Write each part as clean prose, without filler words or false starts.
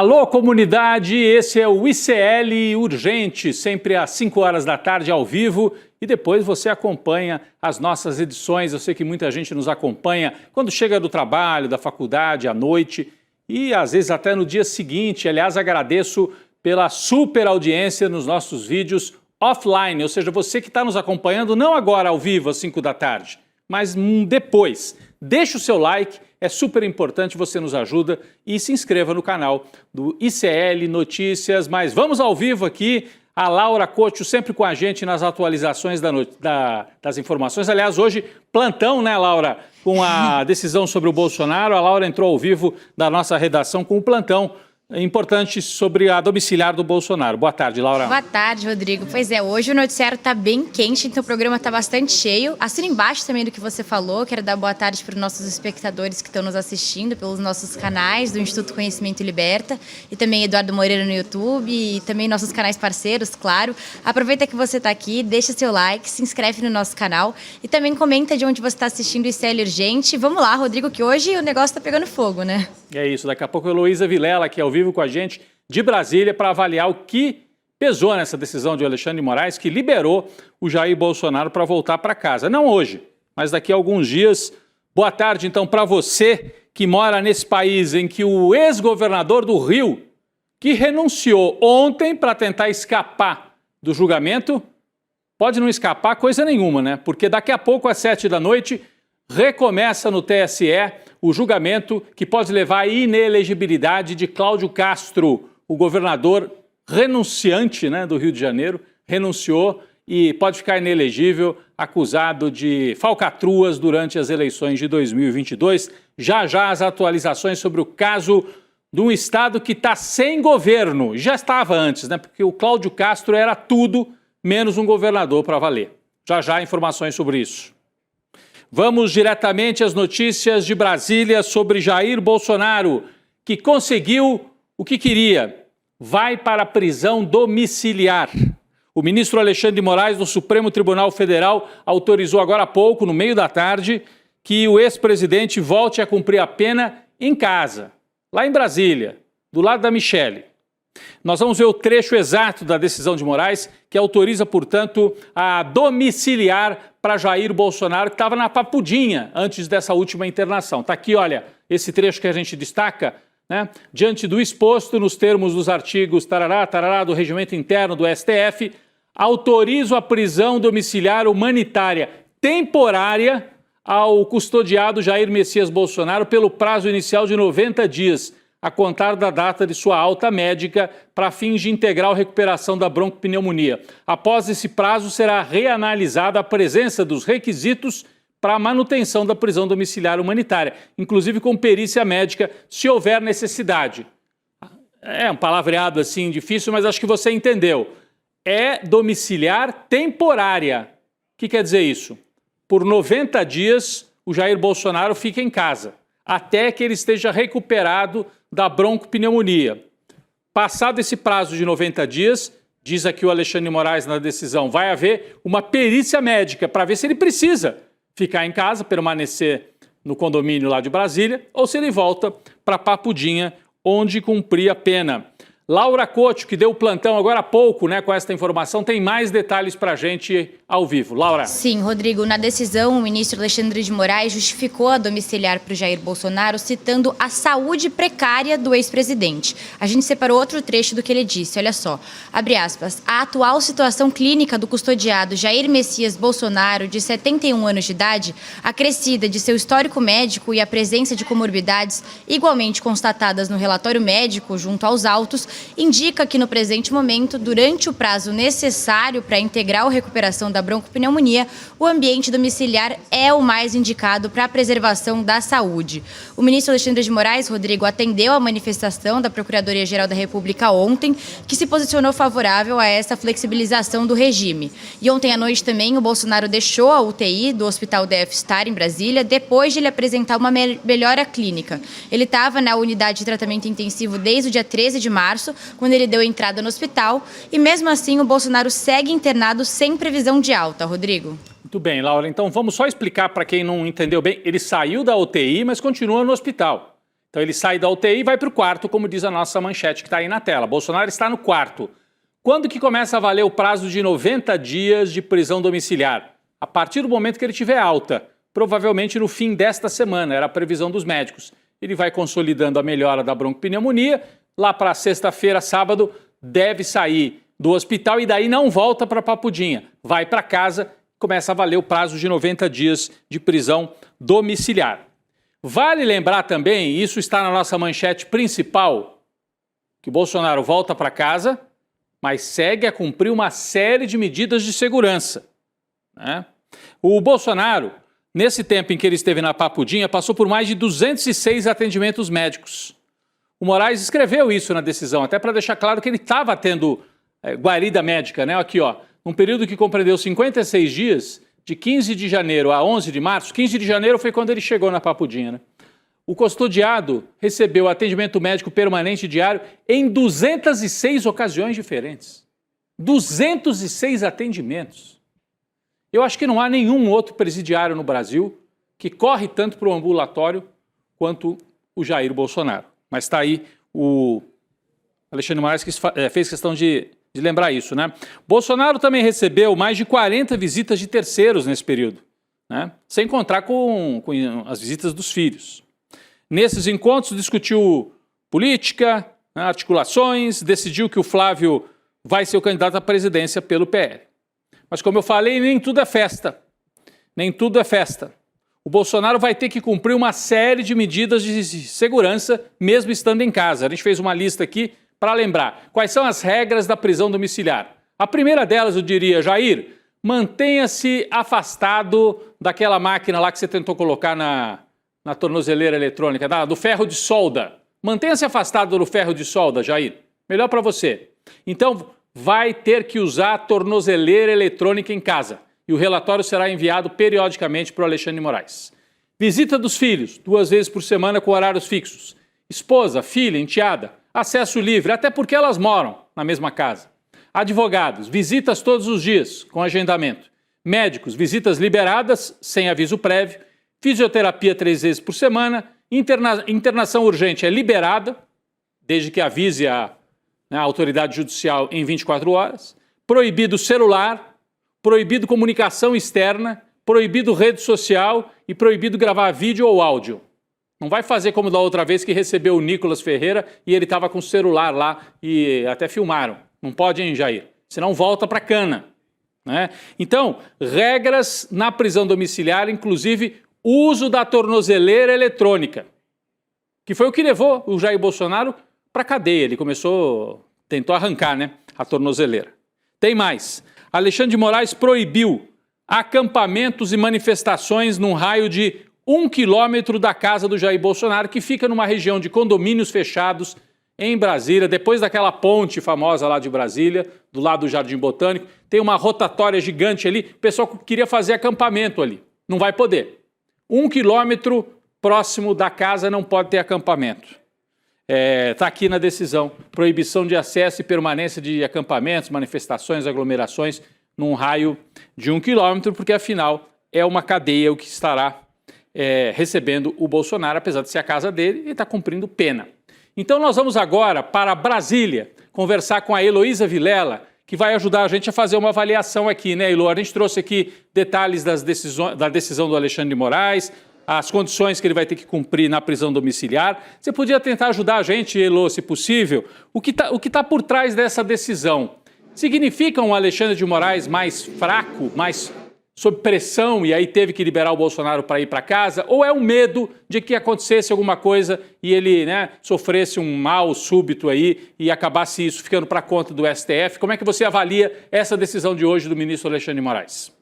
Alô, comunidade, esse é o ICL Urgente, sempre às 5 horas da tarde ao vivo e depois você acompanha as nossas edições. Eu sei que muita gente nos acompanha quando chega do trabalho, da faculdade, à noite e às vezes até no dia seguinte. Aliás, agradeço pela super audiência nos nossos vídeos offline, ou seja, você que está nos acompanhando não agora ao vivo às 5 da tarde, mas depois. Deixe o seu like, é super importante, você nos ajuda e se inscreva no canal do ICL Notícias. Mas vamos ao vivo aqui, a Laura Couto sempre com a gente nas atualizações das informações. Aliás, hoje plantão, né, Laura? Com a decisão sobre o Bolsonaro, a Laura entrou ao vivo da nossa redação com o plantão importante sobre a domiciliar do Bolsonaro. Boa tarde, Laura. Boa tarde, Rodrigo. Pois é, hoje o noticiário está bem quente, então o programa está bastante cheio. Assina embaixo também do que você falou. Quero dar boa tarde para os nossos espectadores que estão nos assistindo pelos nossos canais do Instituto Conhecimento Liberta e também Eduardo Moreira no YouTube e também nossos canais parceiros, claro. Aproveita que você está aqui, deixa seu like, se inscreve no nosso canal e também comenta de onde você está assistindo o ICL Urgente. Vamos lá, Rodrigo, que hoje o negócio está pegando fogo, né? É isso, daqui a pouco a Heloísa Vilela aqui ao vivo com a gente de Brasília para avaliar o que pesou nessa decisão de Alexandre de Moraes, que liberou o Jair Bolsonaro para voltar para casa. Não hoje, mas daqui a alguns dias. Boa tarde, então, para você que mora nesse país em que o ex-governador do Rio, que renunciou ontem para tentar escapar do julgamento, pode não escapar coisa nenhuma, né? Porque daqui a pouco, às 7 da noite, recomeça no TSE o julgamento que pode levar à inelegibilidade de Cláudio Castro, o governador renunciante, né, do Rio de Janeiro, renunciou e pode ficar inelegível, acusado de falcatruas durante as eleições de 2022. Já as atualizações sobre o caso de um estado que está sem governo. Já estava antes, né, porque o Cláudio Castro era tudo menos um governador para valer. Já informações sobre isso. Vamos diretamente às notícias de Brasília sobre Jair Bolsonaro, que conseguiu o que queria. Vai para a prisão domiciliar. O ministro Alexandre de Moraes, do Supremo Tribunal Federal, autorizou agora há pouco, no meio da tarde, que o ex-presidente volte a cumprir a pena em casa, lá em Brasília, do lado da Michele. Nós vamos ver o trecho exato da decisão de Moraes, que autoriza, portanto, a domiciliar para Jair Bolsonaro, que estava na Papudinha antes dessa última internação. Está aqui, olha, esse trecho que a gente destaca, né? Diante do exposto, nos termos dos artigos tarará do Regimento Interno do STF, autorizo a prisão domiciliar humanitária temporária ao custodiado Jair Messias Bolsonaro pelo prazo inicial de 90 dias, a contar da data de sua alta médica para fins de integral recuperação da broncopneumonia. Após esse prazo, será reanalisada a presença dos requisitos para a manutenção da prisão domiciliar humanitária, inclusive com perícia médica, se houver necessidade. É um palavreado assim difícil, mas acho que você entendeu. É domiciliar temporária. O que quer dizer isso? Por 90 dias, o Jair Bolsonaro fica em casa, até que ele esteja recuperado da broncopneumonia. Passado esse prazo de 90 dias, diz aqui o Alexandre de Moraes na decisão, vai haver uma perícia médica para ver se ele precisa ficar em casa, permanecer no condomínio lá de Brasília, ou se ele volta para Papudinha, onde cumprir a pena. Laura Couto, que deu o plantão agora há pouco, né, com esta informação, tem mais detalhes para a gente ao vivo. Laura. Sim, Rodrigo, na decisão, o ministro Alexandre de Moraes justificou a domiciliar para o Jair Bolsonaro, citando a saúde precária do ex-presidente. A gente separou outro trecho do que ele disse, olha só, abre aspas, a atual situação clínica do custodiado Jair Messias Bolsonaro, de 71 anos de idade, acrescida de seu histórico médico e a presença de comorbidades igualmente constatadas no relatório médico junto aos autos, indica que no presente momento, durante o prazo necessário para a integral recuperação da broncopneumonia, o ambiente domiciliar é o mais indicado para a preservação da saúde. O ministro Alexandre de Moraes, Rodrigo, atendeu a manifestação da Procuradoria-Geral da República ontem, que se posicionou favorável a essa flexibilização do regime. E ontem à noite também o Bolsonaro deixou a UTI do Hospital DF Star em Brasília, depois de ele apresentar uma melhora clínica. Ele estava na unidade de tratamento intensivo desde o dia 13 de março, quando ele deu entrada no hospital, e mesmo assim o Bolsonaro segue internado sem previsão de alta, Rodrigo. Muito bem, Laura. Então vamos só explicar para quem não entendeu bem. Ele saiu da UTI, mas continua no hospital. Então ele sai da UTI e vai para o quarto, como diz a nossa manchete que está aí na tela. Bolsonaro está no quarto. Quando que começa a valer o prazo de 90 dias de prisão domiciliar? A partir do momento que ele tiver alta, provavelmente no fim desta semana, era a previsão dos médicos. Ele vai consolidando a melhora da broncopneumonia, lá para sexta-feira, sábado, deve sair do hospital e daí não volta para Papudinha. Vai para casa, começa a valer o prazo de 90 dias de prisão domiciliar. Vale lembrar também, isso está na nossa manchete principal, que Bolsonaro volta para casa, mas segue a cumprir uma série de medidas de segurança, né? O Bolsonaro, nesse tempo em que ele esteve na Papudinha, passou por mais de 206 atendimentos médicos. O Moraes escreveu isso na decisão, até para deixar claro que ele estava tendo guarida médica, né? Aqui, ó, num período que compreendeu 56 dias, de 15 de janeiro a 11 de março, 15 de janeiro foi quando ele chegou na Papudinha, né? O custodiado recebeu atendimento médico permanente diário em 206 ocasiões diferentes. 206 atendimentos. Eu acho que não há nenhum outro presidiário no Brasil que corre tanto para o ambulatório quanto o Jair Bolsonaro. Mas está aí o Alexandre de Moraes que fez questão de lembrar isso, né? Bolsonaro também recebeu mais de 40 visitas de terceiros nesse período, né? Sem contar com as visitas dos filhos. Nesses encontros discutiu política, né, articulações, decidiu que o Flávio vai ser o candidato à presidência pelo PL. Mas como eu falei, nem tudo é festa. Nem tudo é festa. O Bolsonaro vai ter que cumprir uma série de medidas de segurança, mesmo estando em casa. A gente fez uma lista aqui para lembrar quais são as regras da prisão domiciliar. A primeira delas, eu diria, Jair, mantenha-se afastado daquela máquina lá que você tentou colocar na tornozeleira eletrônica, do ferro de solda. Mantenha-se afastado do ferro de solda, Jair. Melhor para você. Então, vai ter que usar a tornozeleira eletrônica em casa. E o relatório será enviado periodicamente para o Alexandre de Moraes. Visita dos filhos, 2 vezes por semana com horários fixos. Esposa, filha, enteada, acesso livre, até porque elas moram na mesma casa. Advogados, visitas todos os dias, com agendamento. Médicos, visitas liberadas, sem aviso prévio. Fisioterapia 3 vezes por semana. Internação urgente é liberada, desde que avise a autoridade judicial em 24 horas. Proibido celular, proibido comunicação externa, proibido rede social e proibido gravar vídeo ou áudio. Não vai fazer como da outra vez que recebeu o Nicolas Ferreira e ele estava com o celular lá e até filmaram. Não pode, hein, Jair? Senão volta para cana, né? Então, regras na prisão domiciliar, inclusive uso da tornozeleira eletrônica, que foi o que levou o Jair Bolsonaro para a cadeia. Ele tentou arrancar, né, a tornozeleira. Tem mais. Alexandre de Moraes proibiu acampamentos e manifestações num raio de 1 quilômetro da casa do Jair Bolsonaro, que fica numa região de condomínios fechados em Brasília, depois daquela ponte famosa lá de Brasília, do lado do Jardim Botânico. Tem uma rotatória gigante ali. O pessoal queria fazer acampamento ali. Não vai poder. 1 quilômetro próximo da casa não pode ter acampamento. Está aqui na decisão, proibição de acesso e permanência de acampamentos, manifestações, aglomerações num raio de 1 quilômetro, porque afinal é uma cadeia o que estará recebendo o Bolsonaro, apesar de ser a casa dele, ele está cumprindo pena. Então nós vamos agora para Brasília conversar com a Heloísa Vilela, que vai ajudar a gente a fazer uma avaliação aqui, né, Elo? A gente trouxe aqui detalhes da decisão do Alexandre de Moraes, as condições que ele vai ter que cumprir na prisão domiciliar. Você podia tentar ajudar a gente, Elo, se possível? O que tá por trás dessa decisão? Significa um Alexandre de Moraes mais fraco, mais sob pressão e aí teve que liberar o Bolsonaro para ir para casa? Ou é um medo de que acontecesse alguma coisa e ele, sofresse um mal súbito aí e acabasse isso ficando para conta do STF? Como é que você avalia essa decisão de hoje do ministro Alexandre de Moraes?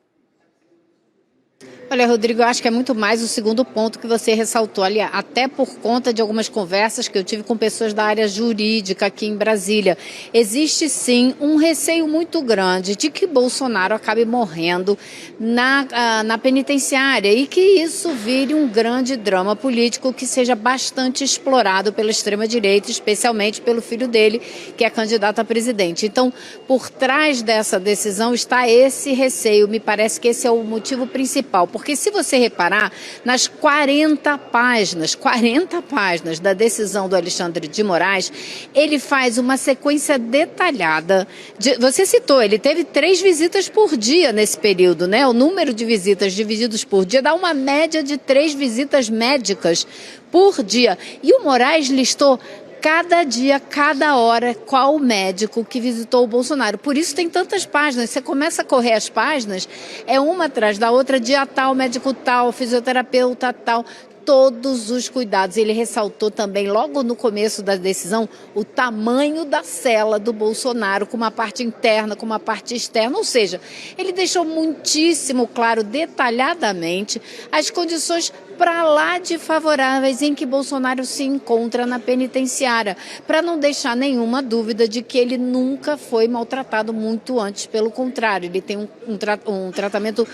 Olha, Rodrigo, eu acho que é muito mais o segundo ponto que você ressaltou, ali, até por conta de algumas conversas que eu tive com pessoas da área jurídica aqui em Brasília. Existe, sim, um receio muito grande de que Bolsonaro acabe morrendo na penitenciária e que isso vire um grande drama político que seja bastante explorado pela extrema-direita, especialmente pelo filho dele, que é candidato a presidente. Então, por trás dessa decisão está esse receio. Me parece que esse é o motivo principal, porque se você reparar, nas 40 páginas da decisão do Alexandre de Moraes, ele faz uma sequência detalhada. Você citou, ele teve 3 visitas por dia nesse período, né? O número de visitas divididos por dia dá uma média de 3 visitas médicas por dia. E o Moraes listou cada dia, cada hora, qual o médico que visitou o Bolsonaro. Por isso tem tantas páginas. Você começa a correr as páginas, é uma atrás da outra, dia tal, médico tal, fisioterapeuta tal, todos os cuidados. Ele ressaltou também, logo no começo da decisão, o tamanho da cela do Bolsonaro, com uma parte interna, com uma parte externa. Ou seja, ele deixou muitíssimo claro, detalhadamente, as condições para lá de favoráveis em que Bolsonaro se encontra na penitenciária, para não deixar nenhuma dúvida de que ele nunca foi maltratado, muito antes, pelo contrário, ele tem um tratamento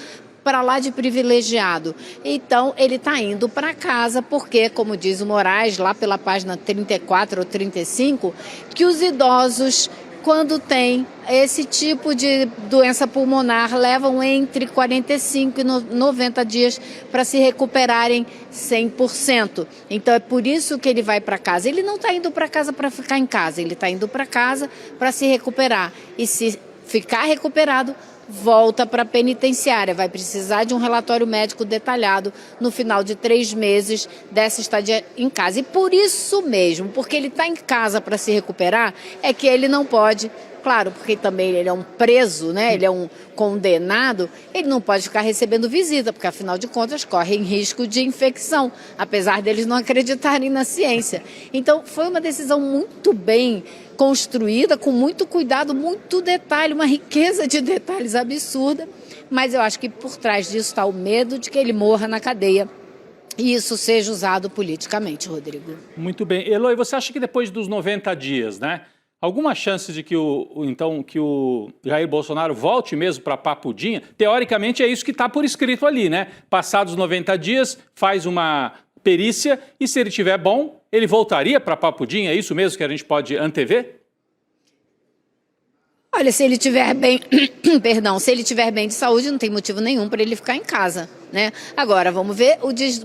para lá de privilegiado. Então, ele está indo para casa porque, como diz o Moraes, lá pela página 34 ou 35, que os idosos, quando têm esse tipo de doença pulmonar, levam entre 45 e 90 dias para se recuperarem 100%. Então, é por isso que ele vai para casa. Ele não está indo para casa para ficar em casa, ele está indo para casa para se recuperar. E se ficar recuperado, volta para a penitenciária. Vai precisar de um relatório médico detalhado no final de 3 meses dessa estadia em casa. E por isso mesmo, porque ele está em casa para se recuperar, é que ele não pode, claro, porque também ele é um preso, né? Ele é um condenado, ele não pode ficar recebendo visita, porque afinal de contas corre risco de infecção, apesar deles não acreditarem na ciência. Então foi uma decisão muito bem construída, com muito cuidado, muito detalhe, uma riqueza de detalhes absurda, mas eu acho que por trás disso está o medo de que ele morra na cadeia e isso seja usado politicamente, Rodrigo. Muito bem. Eloy, você acha que depois dos 90 dias, né, alguma chance de que o Jair Bolsonaro volte mesmo para Papudinha? Teoricamente é isso que está por escrito ali, né? Passados 90 dias, faz uma perícia e se ele tiver bom, ele voltaria para Papudinha? É isso mesmo que a gente pode antever? Olha, se ele tiver bem, se ele tiver bem de saúde, não tem motivo nenhum para ele ficar em casa, né? Agora, vamos ver,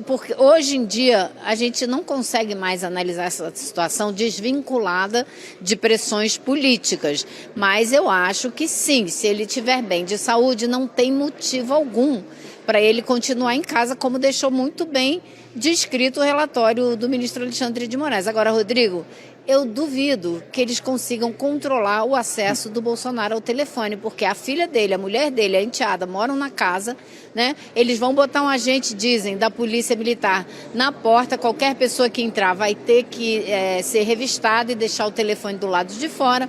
porque hoje em dia a gente não consegue mais analisar essa situação desvinculada de pressões políticas, mas eu acho que sim, se ele tiver bem de saúde, não tem motivo algum para ele continuar em casa, como deixou muito bem descrito o relatório do ministro Alexandre de Moraes. Agora, Rodrigo, eu duvido que eles consigam controlar o acesso do Bolsonaro ao telefone, porque a filha dele, a mulher dele, a enteada, moram na casa, né? Eles vão botar um agente, dizem, da Polícia Militar na porta, qualquer pessoa que entrar vai ter que ser revistada e deixar o telefone do lado de fora.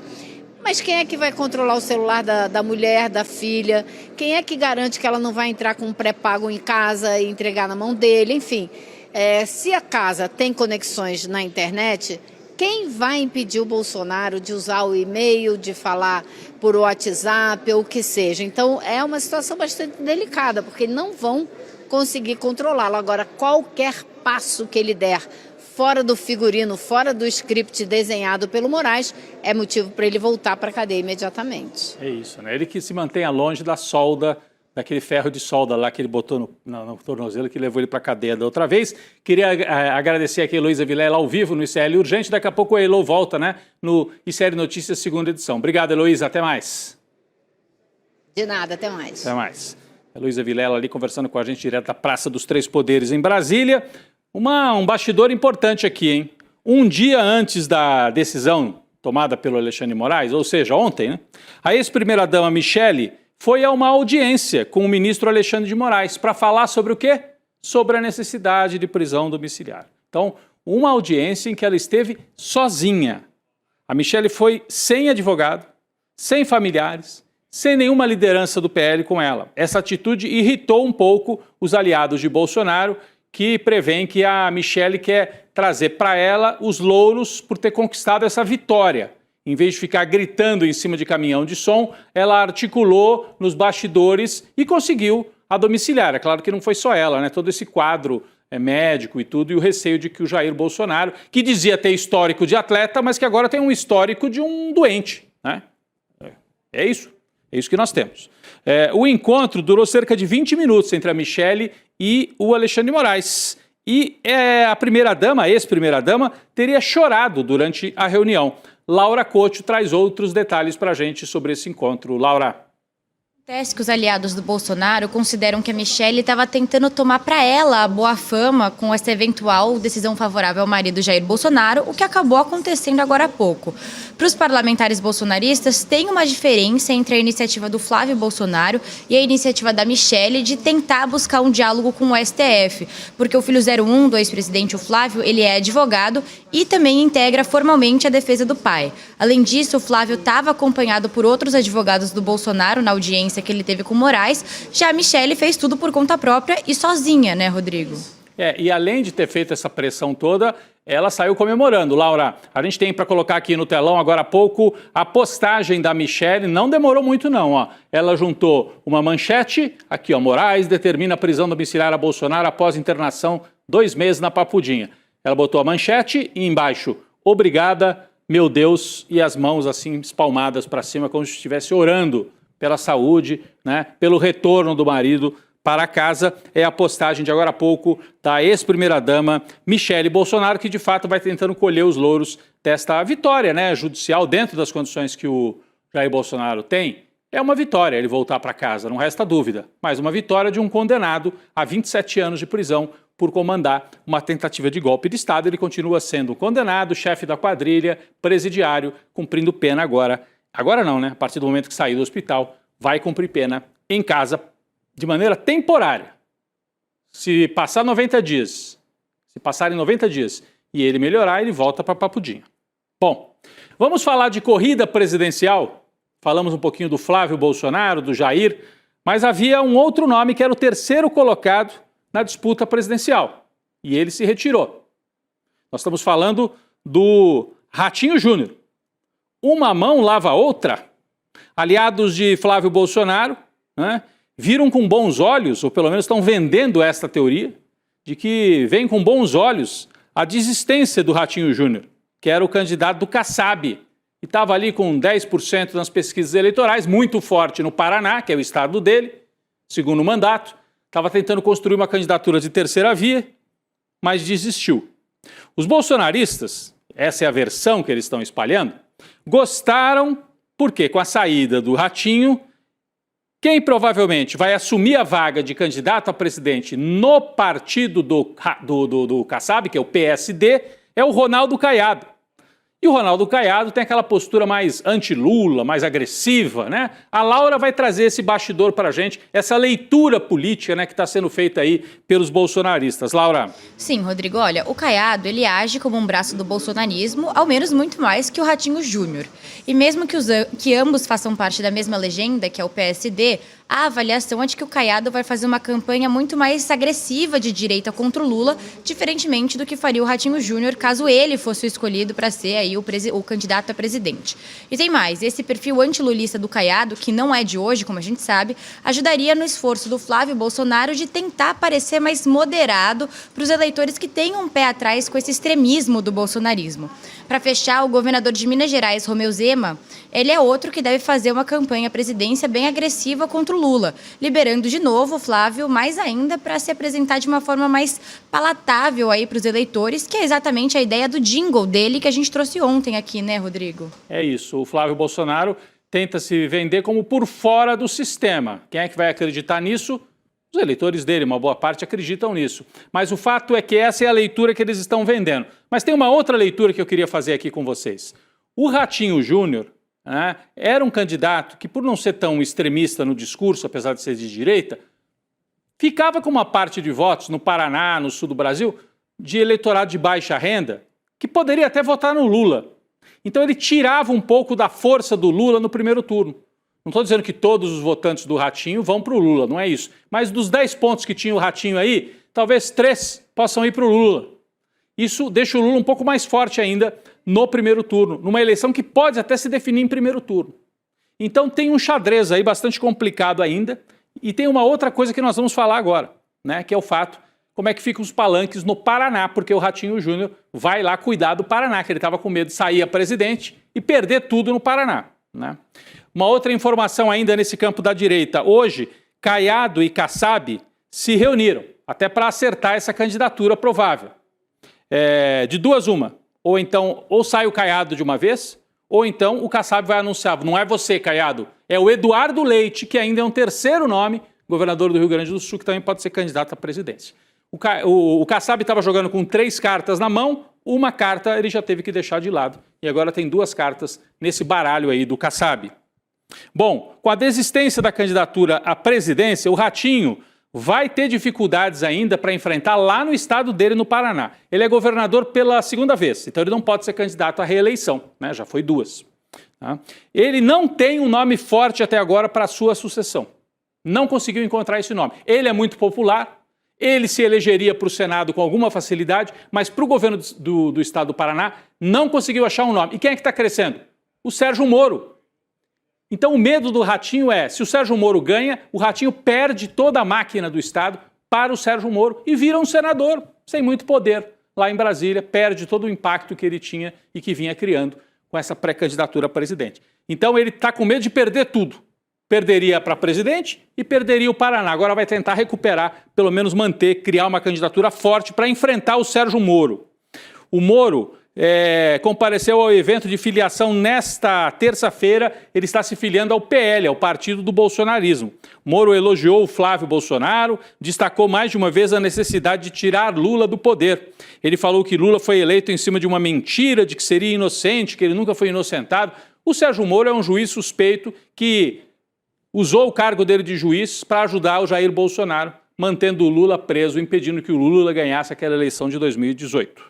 Mas quem é que vai controlar o celular da mulher, da filha? Quem é que garante que ela não vai entrar com um pré-pago em casa e entregar na mão dele? Enfim, se a casa tem conexões na internet, quem vai impedir o Bolsonaro de usar o e-mail, de falar por WhatsApp ou o que seja? Então, é uma situação bastante delicada, porque não vão conseguir controlá-lo. Agora, qualquer passo que ele der fora do figurino, fora do script desenhado pelo Moraes, é motivo para ele voltar para a cadeia imediatamente. É isso, né? Ele que se mantenha longe da solda, daquele ferro de solda lá que ele botou no tornozelo, que levou ele para a cadeia da outra vez. Queria agradecer aqui a Heloísa Vilela ao vivo no ICL Urgente. Daqui a pouco a Elo volta, né, no ICL Notícias, segunda edição. Obrigado, Heloísa. Até mais. De nada, até mais. Até mais. Heloísa Vilela ali conversando com a gente direto da Praça dos Três Poderes em Brasília. Um bastidor importante aqui, hein? Um dia antes da decisão tomada pelo Alexandre de Moraes, ou seja, ontem, né, a ex-primeira-dama Michele foi a uma audiência com o ministro Alexandre de Moraes para falar sobre o quê? Sobre a necessidade de prisão domiciliar. Então, uma audiência em que ela esteve sozinha. A Michele foi sem advogado, sem familiares, sem nenhuma liderança do PL com ela. Essa atitude irritou um pouco os aliados de Bolsonaro, que prevêem que a Michele quer trazer para ela os louros por ter conquistado essa vitória. Em vez de ficar gritando em cima de caminhão de som, ela articulou nos bastidores e conseguiu a domiciliar. É claro que não foi só ela, né? Todo esse quadro médico e tudo, e o receio de que o Jair Bolsonaro, que dizia ter histórico de atleta, mas que agora tem um histórico de um doente, né? É isso. É isso que nós temos. O encontro durou cerca de 20 minutos entre a Michelle e o Alexandre de Moraes. E a primeira-dama, a ex-primeira-dama, teria chorado durante a reunião. Laura Couto traz outros detalhes para a gente sobre esse encontro. Laura. Acontece que os aliados do Bolsonaro consideram que a Michelle estava tentando tomar para ela a boa fama com essa eventual decisão favorável ao marido Jair Bolsonaro, o que acabou acontecendo agora há pouco. Para os parlamentares bolsonaristas, tem uma diferença entre a iniciativa do Flávio Bolsonaro e a iniciativa da Michelle de tentar buscar um diálogo com o STF, porque o filho 01 do ex-presidente, o Flávio, ele é advogado e também integra formalmente a defesa do pai. Além disso, o Flávio estava acompanhado por outros advogados do Bolsonaro na audiência que ele teve com Moraes. Já a Michelle fez tudo por conta própria e sozinha, né, Rodrigo? E além de ter feito essa pressão toda, ela saiu comemorando. Laura, a gente tem para colocar aqui no telão agora há pouco a postagem da Michelle, não demorou muito não, ó. Ela juntou uma manchete, aqui ó, Moraes determina a prisão domiciliar a Bolsonaro após internação 2 meses na Papudinha. Ela botou a manchete e embaixo, obrigada, meu Deus, e as mãos assim espalmadas para cima, como se estivesse orando pela saúde, né, pelo retorno do marido para casa. É a postagem de agora há pouco da ex-primeira-dama Michelle Bolsonaro, que de fato vai tentando colher os louros desta vitória, né, judicial, dentro das condições que o Jair Bolsonaro tem. É uma vitória ele voltar para casa, não resta dúvida, mas uma vitória de um condenado a 27 anos de prisão por comandar uma tentativa de golpe de Estado. Ele continua sendo condenado, chefe da quadrilha, presidiário, cumprindo pena agora. Agora não, né? A partir do momento que sair do hospital, vai cumprir pena em casa de maneira temporária. Se passar 90 dias, se passarem 90 dias e ele melhorar, ele volta para Papudinha. Bom, vamos falar de corrida presidencial. Falamos um pouquinho do Flávio Bolsonaro, do Jair, mas havia um outro nome que era o terceiro colocado na disputa presidencial. E ele se retirou. Nós estamos falando do Ratinho Júnior. Uma mão lava a outra. Aliados de Flávio Bolsonaro, né, viram com bons olhos, ou pelo menos estão vendendo esta teoria, de que vem com bons olhos a desistência do Ratinho Júnior, que era o candidato do Kassab, e estava ali com 10% nas pesquisas eleitorais, muito forte no Paraná, que é o estado dele, segundo mandato. Estava tentando construir uma candidatura de terceira via, mas desistiu. Os bolsonaristas, essa é a versão que eles estão espalhando, gostaram porque com a saída do Ratinho, quem provavelmente vai assumir a vaga de candidato a presidente no partido do Kassab, que é o PSD, é o Ronaldo Caiado. E o Ronaldo Caiado tem aquela postura mais anti-Lula, mais agressiva, né? A Laura vai trazer esse bastidor para a gente, essa leitura política, né, que está sendo feita aí pelos bolsonaristas. Laura. Sim, Rodrigo, olha, o Caiado, ele age como um braço do bolsonarismo, ao menos muito mais que o Ratinho Júnior. E mesmo que ambos façam parte da mesma legenda, que é o PSD, a avaliação é de que o Caiado vai fazer uma campanha muito mais agressiva de direita contra o Lula, diferentemente do que faria o Ratinho Júnior caso ele fosse escolhido para ser aí o candidato a presidente. E tem mais, esse perfil antilulista do Caiado, que não é de hoje, como a gente sabe, ajudaria no esforço do Flávio Bolsonaro de tentar parecer mais moderado para os eleitores que têm um pé atrás com esse extremismo do bolsonarismo. Para fechar, o governador de Minas Gerais, Romeu Zema, ele é outro que deve fazer uma campanha à presidência bem agressiva contra o Lula, liberando de novo o Flávio, mais ainda para se apresentar de uma forma mais palatável aí para os eleitores, que é exatamente a ideia do jingle dele que a gente trouxe ontem aqui, né, Rodrigo? É isso, o Flávio Bolsonaro tenta se vender como por fora do sistema. Quem é que vai acreditar nisso? Os eleitores dele, uma boa parte, acreditam nisso. Mas o fato é que essa é a leitura que eles estão vendendo. Mas tem uma outra leitura que eu queria fazer aqui com vocês. O Ratinho Júnior, né, era um candidato que, por não ser tão extremista no discurso, apesar de ser de direita, ficava com uma parte de votos no Paraná, no sul do Brasil, de eleitorado de baixa renda, que poderia até votar no Lula. Então ele tirava um pouco da força do Lula no primeiro turno. Não estou dizendo que todos os votantes do Ratinho vão para o Lula, não é isso. Mas dos 10 pontos que tinha o Ratinho aí, talvez 3 possam ir para o Lula. Isso deixa o Lula um pouco mais forte ainda no primeiro turno, numa eleição que pode até se definir em primeiro turno. Então tem um xadrez aí bastante complicado ainda, e tem uma outra coisa que nós vamos falar agora, né, que é o fato, como é que ficam os palanques no Paraná, porque o Ratinho Júnior vai lá cuidar do Paraná, que ele estava com medo de sair a presidente e perder tudo no Paraná, né? Uma outra informação ainda nesse campo da direita. Hoje, Caiado e Kassab se reuniram, até para acertar essa candidatura provável. De duas uma. Ou então, ou sai o Caiado de uma vez, ou então o Kassab vai anunciar. Não é você, Caiado, é o Eduardo Leite, que ainda é um terceiro nome, governador do Rio Grande do Sul, que também pode ser candidato à presidência. O Kassab estava jogando com 3 cartas na mão, uma carta ele já teve que deixar de lado. E agora tem 2 cartas nesse baralho aí do Kassab. Bom, com a desistência da candidatura à presidência, o Ratinho vai ter dificuldades ainda para enfrentar lá no estado dele, no Paraná. Ele é governador pela segunda vez, então ele não pode ser candidato à reeleição, né? Já foi 2. Tá? Ele não tem um nome forte até agora para a sua sucessão. Não conseguiu encontrar esse nome. Ele é muito popular, ele se elegeria para o Senado com alguma facilidade, mas para o governo do estado do Paraná não conseguiu achar um nome. E quem é que está crescendo? O Sérgio Moro. Então o medo do Ratinho é, se o Sérgio Moro ganha, o Ratinho perde toda a máquina do Estado para o Sérgio Moro e vira um senador sem muito poder lá em Brasília, perde todo o impacto que ele tinha e que vinha criando com essa pré-candidatura a presidente. Então ele está com medo de perder tudo. Perderia para presidente e perderia o Paraná. Agora vai tentar recuperar, pelo menos manter, criar uma candidatura forte para enfrentar o Sérgio Moro. O Moro compareceu ao evento de filiação nesta terça-feira. Ele está se filiando ao PL, ao partido do bolsonarismo. Moro elogiou o Flávio Bolsonaro, destacou mais de uma vez a necessidade de tirar Lula do poder. Ele falou que Lula foi eleito em cima de uma mentira, de que seria inocente, que ele nunca foi inocentado. O Sérgio Moro é um juiz suspeito que usou o cargo dele de juiz para ajudar o Jair Bolsonaro, mantendo o Lula preso, impedindo que o Lula ganhasse aquela eleição de 2018.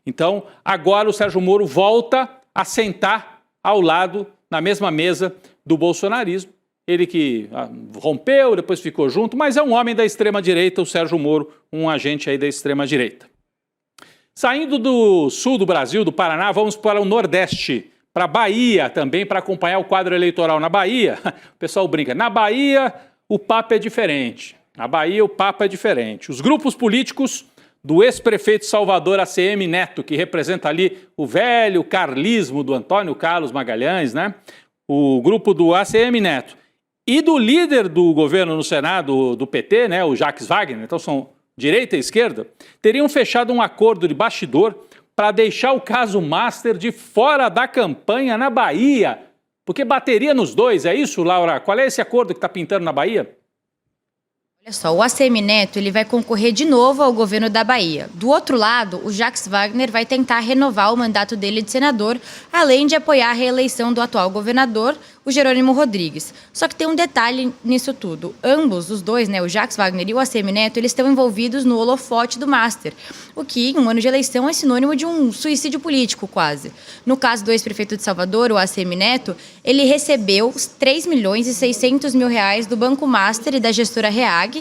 Então, agora o Sérgio Moro volta a sentar ao lado, na mesma mesa do bolsonarismo. Ele que rompeu, depois ficou junto, mas é um homem da extrema-direita, o Sérgio Moro, um agente aí da extrema-direita. Saindo do sul do Brasil, do Paraná, vamos para o Nordeste, para a Bahia também, para acompanhar o quadro eleitoral na Bahia. O pessoal brinca, na Bahia o papo é diferente. Na Bahia o papo é diferente. Os grupos políticos do ex-prefeito de Salvador, ACM Neto, que representa ali o velho carlismo do Antônio Carlos Magalhães, né? O grupo do ACM Neto e do líder do governo no Senado, do PT, né? O Jacques Wagner, então são direita e esquerda, teriam fechado um acordo de bastidor para deixar o caso Master de fora da campanha na Bahia, porque bateria nos dois, é isso, Laura? Qual é esse acordo que está pintando na Bahia? Olha só, o ACM Neto ele vai concorrer de novo ao governo da Bahia. Do outro lado, o Jacques Wagner vai tentar renovar o mandato dele de senador, além de apoiar a reeleição do atual governador, o Jerônimo Rodrigues. Só que tem um detalhe nisso tudo. Ambos, os dois, né, o Jacques Wagner e o ACM Neto, eles estão envolvidos no holofote do Master, o que, em um ano de eleição, é sinônimo de um suicídio político, quase. No caso do ex-prefeito de Salvador, o ACM Neto, ele recebeu os 3.600.000 reais do Banco Master e da gestora Reag.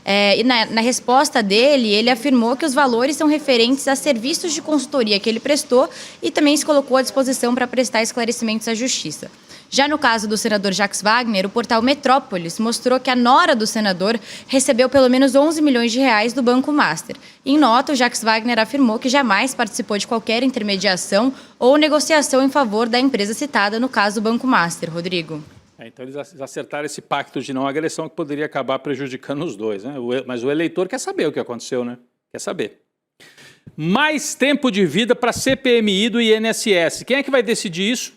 E na resposta dele, ele afirmou que os valores são referentes a serviços de consultoria que ele prestou e também se colocou à disposição para prestar esclarecimentos à Justiça. Já no caso do senador Jacques Wagner, o portal Metrópolis mostrou que a nora do senador recebeu pelo menos 11 milhões de reais do Banco Master. Em nota, o Jacques Wagner afirmou que jamais participou de qualquer intermediação ou negociação em favor da empresa citada no caso do Banco Master. Rodrigo. Então eles acertaram esse pacto de não agressão que poderia acabar prejudicando os dois, né? Mas o eleitor quer saber o que aconteceu, né? Quer saber. Mais tempo de vida para CPMI do INSS. Quem é que vai decidir isso?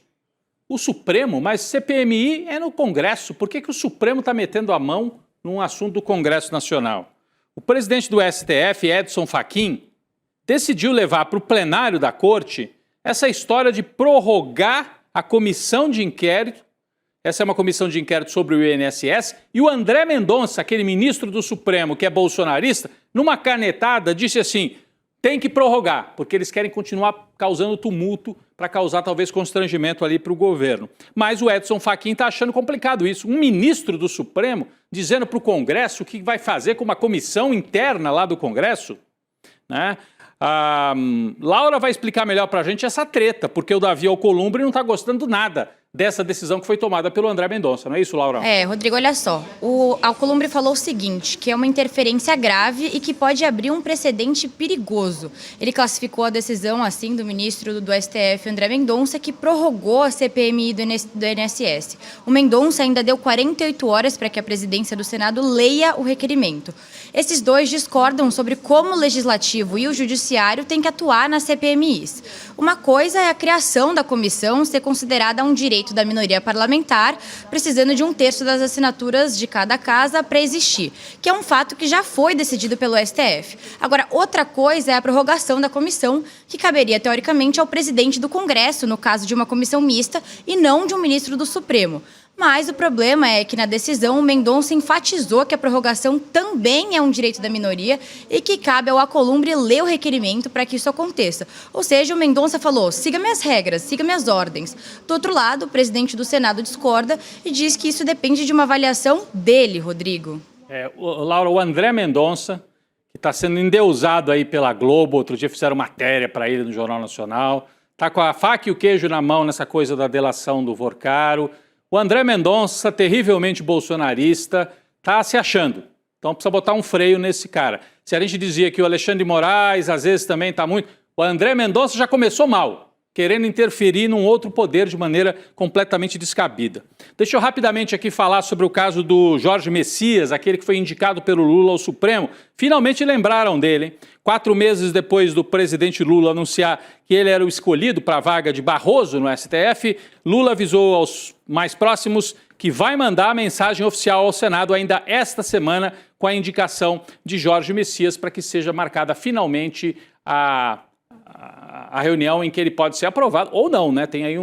O Supremo, mas CPMI é no Congresso. Por que o Supremo está metendo a mão num assunto do Congresso Nacional? O presidente do STF, Edson Fachin, decidiu levar para o plenário da Corte essa história de prorrogar a comissão de inquérito. Essa é uma comissão de inquérito sobre o INSS. E o André Mendonça, aquele ministro do Supremo que é bolsonarista, numa canetada disse assim, tem que prorrogar, porque eles querem continuar causando tumulto para causar talvez constrangimento ali para o governo. Mas o Edson Fachin está achando complicado isso. Um ministro do Supremo dizendo para o Congresso o que vai fazer com uma comissão interna lá do Congresso, né? Laura vai explicar melhor para a gente essa treta, porque o Davi Alcolumbre não está gostando nada dessa decisão que foi tomada pelo André Mendonça, não é isso, Laura? Rodrigo, olha só. O Alcolumbre falou o seguinte, que é uma interferência grave e que pode abrir um precedente perigoso. Ele classificou a decisão, assim, do ministro do STF, André Mendonça, que prorrogou a CPMI do INSS. O Mendonça ainda deu 48 horas para que a presidência do Senado leia o requerimento. Esses dois discordam sobre como o Legislativo e o Judiciário têm que atuar nas CPMIs. Uma coisa é a criação da comissão ser considerada um direito da minoria parlamentar, precisando de 1/3 das assinaturas de cada casa para existir, que é um fato que já foi decidido pelo STF. Agora, outra coisa é a prorrogação da comissão, que caberia, teoricamente, ao presidente do Congresso, no caso de uma comissão mista, e não de um ministro do Supremo. Mas o problema é que, na decisão, o Mendonça enfatizou que a prorrogação também é um direito da minoria e que cabe ao Alcolumbre ler o requerimento para que isso aconteça. Ou seja, o Mendonça falou, siga minhas regras, siga minhas ordens. Do outro lado, o presidente do Senado discorda e diz que isso depende de uma avaliação dele, Rodrigo. Laura, o André Mendonça, que está sendo endeusado aí pela Globo, outro dia fizeram matéria para ele no Jornal Nacional, está com a faca e o queijo na mão nessa coisa da delação do Vorcaro. O André Mendonça, terrivelmente bolsonarista, está se achando. Então precisa botar um freio nesse cara. Se a gente dizia que o Alexandre de Moraes às vezes também está muito... O André Mendonça já começou mal, querendo interferir num outro poder de maneira completamente descabida. Deixa eu rapidamente aqui falar sobre o caso do Jorge Messias, aquele que foi indicado pelo Lula ao Supremo. Finalmente lembraram dele, hein? 4 meses depois do presidente Lula anunciar que ele era o escolhido para a vaga de Barroso no STF, Lula avisou aos mais próximos que vai mandar a mensagem oficial ao Senado ainda esta semana com a indicação de Jorge Messias para que seja marcada finalmente a reunião em que ele pode ser aprovado, ou não, né? Tem aí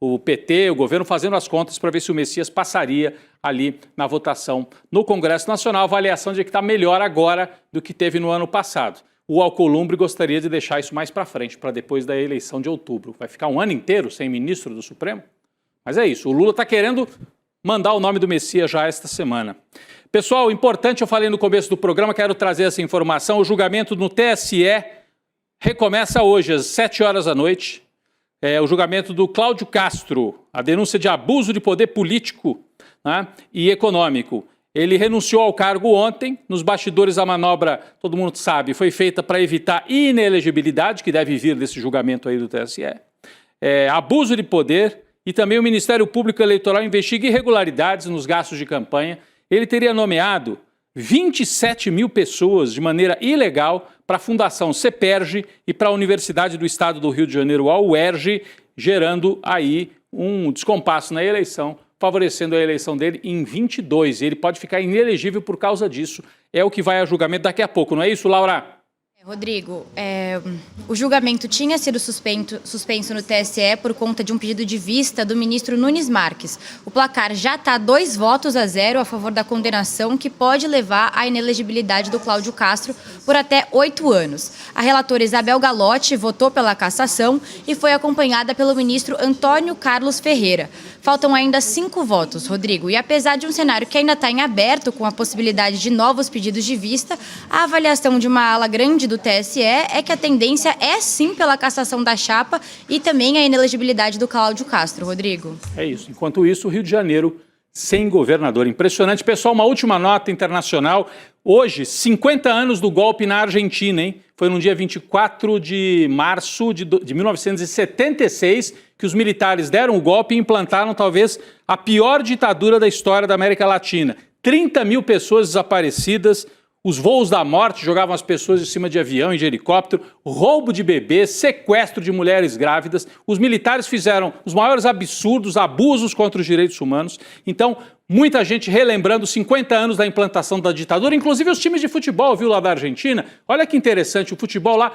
o PT, o governo fazendo as contas para ver se o Messias passaria ali na votação no Congresso Nacional, a avaliação de que está melhor agora do que teve no ano passado. O Alcolumbre gostaria de deixar isso mais para frente, para depois da eleição de outubro. Vai ficar um ano inteiro sem ministro do Supremo? Mas é isso, o Lula está querendo mandar o nome do Messias já esta semana. Pessoal, importante, eu falei no começo do programa, quero trazer essa informação, o julgamento no TSE recomeça hoje, às 7 horas da noite. O julgamento do Cláudio Castro, a denúncia de abuso de poder político, né, e econômico. Ele renunciou ao cargo ontem, nos bastidores a manobra, todo mundo sabe, foi feita para evitar inelegibilidade, que deve vir desse julgamento aí do TSE. Abuso de poder e também o Ministério Público Eleitoral investiga irregularidades nos gastos de campanha. Ele teria nomeado 27 mil pessoas de maneira ilegal para a Fundação CEPERJ e para a Universidade do Estado do Rio de Janeiro, a UERJ, gerando aí um descompasso na eleição, favorecendo a eleição dele em 22. E ele pode ficar inelegível por causa disso. É o que vai a julgamento daqui a pouco, não é isso, Laura? Rodrigo, o julgamento tinha sido suspenso no TSE por conta de um pedido de vista do ministro Nunes Marques. O placar já está 2-0 a favor da condenação, que pode levar à inelegibilidade do Cláudio Castro por até 8 anos. A relatora Isabel Galotti votou pela cassação e foi acompanhada pelo ministro Antônio Carlos Ferreira. Faltam ainda 5 votos, Rodrigo, e apesar de um cenário que ainda está em aberto com a possibilidade de novos pedidos de vista, a avaliação de uma ala grande do TSE é que a tendência é sim pela cassação da chapa e também a inelegibilidade do Cláudio Castro, Rodrigo. É isso. Enquanto isso, o Rio de Janeiro sem governador. Impressionante. Pessoal, uma última nota internacional. Hoje, 50 anos do golpe na Argentina, hein? Foi no dia 24 de março de 1976 que os militares deram o golpe e implantaram talvez a pior ditadura da história da América Latina. 30 mil pessoas desaparecidas, os voos da morte jogavam as pessoas em cima de avião e de helicóptero, roubo de bebês, sequestro de mulheres grávidas. Os militares fizeram os maiores absurdos, abusos contra os direitos humanos. Então, muita gente relembrando 50 anos da implantação da ditadura, inclusive os times de futebol, viu, lá da Argentina. Olha que interessante, o futebol lá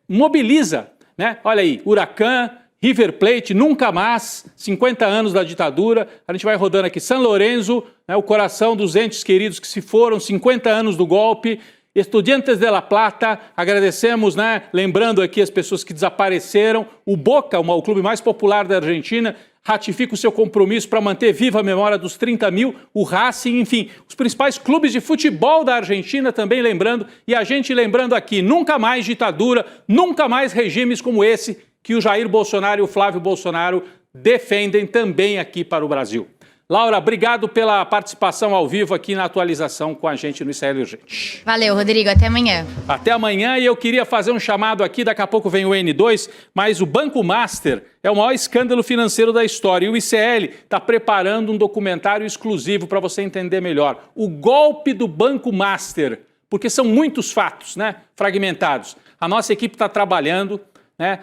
mobiliza, né? Olha aí, Huracan, River Plate, nunca mais, 50 anos da ditadura. A gente vai rodando aqui, San Lorenzo, né, o coração dos entes queridos que se foram, 50 anos do golpe. Estudiantes de La Plata, agradecemos, né, lembrando aqui as pessoas que desapareceram. O Boca, o clube mais popular da Argentina, ratifica o seu compromisso para manter viva a memória dos 30 mil. O Racing, enfim, os principais clubes de futebol da Argentina também lembrando. E a gente lembrando aqui, nunca mais ditadura, nunca mais regimes como esse que o Jair Bolsonaro e o Flávio Bolsonaro defendem também aqui para o Brasil. Laura, obrigado pela participação ao vivo aqui na atualização com a gente no ICL Urgente. Valeu, Rodrigo. Até amanhã. Até amanhã, e eu queria fazer um chamado aqui, daqui a pouco vem o N2, mas o Banco Master é o maior escândalo financeiro da história e o ICL está preparando um documentário exclusivo para você entender melhor. O golpe do Banco Master, porque são muitos fatos, né, fragmentados. A nossa equipe está trabalhando,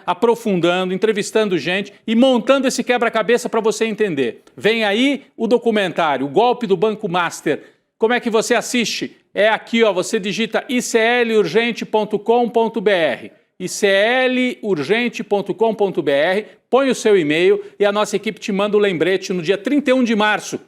aprofundando, entrevistando gente e montando esse quebra-cabeça para você entender. Vem aí o documentário, o golpe do Banco Master. Como é que você assiste? É aqui, ó, você digita iclurgente.com.br, iclurgente.com.br, põe o seu e-mail e a nossa equipe te manda o lembrete no dia 31 de março.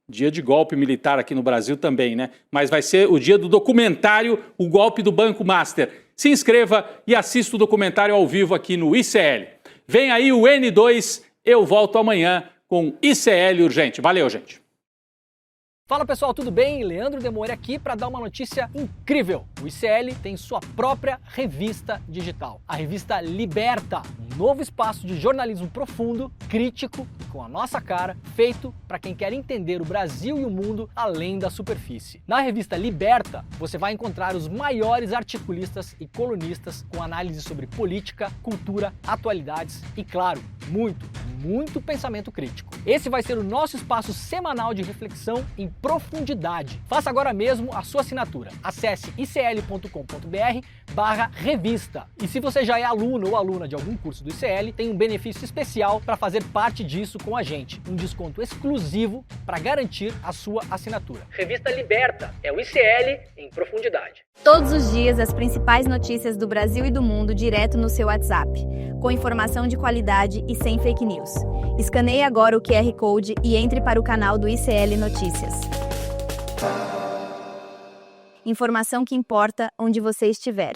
Dia de golpe militar aqui no Brasil também, né? Mas vai ser o dia do documentário, o golpe do Banco Master. Se inscreva e assista o documentário ao vivo aqui no ICL. Vem aí o N2, eu volto amanhã com ICL Urgente. Valeu, gente. Fala pessoal, tudo bem? Leandro Demore aqui para dar uma notícia incrível. O ICL tem sua própria revista digital, a revista Liberta, um novo espaço de jornalismo profundo, crítico e com a nossa cara, feito para quem quer entender o Brasil e o mundo além da superfície. Na revista Liberta, você vai encontrar os maiores articulistas e colunistas com análise sobre política, cultura, atualidades e, claro, muito pensamento crítico. Esse vai ser o nosso espaço semanal de reflexão em profundidade. Faça agora mesmo a sua assinatura. Acesse icl.com.br/revista. E se você já é aluno ou aluna de algum curso do ICL, tem um benefício especial para fazer parte disso com a gente. Um desconto exclusivo para garantir a sua assinatura. Revista Liberta é o ICL em profundidade. Todos os dias, as principais notícias do Brasil e do mundo direto no seu WhatsApp, com informação de qualidade e sem fake news. Escaneie agora o QR Code e entre para o canal do ICL Notícias. Informação que importa onde você estiver.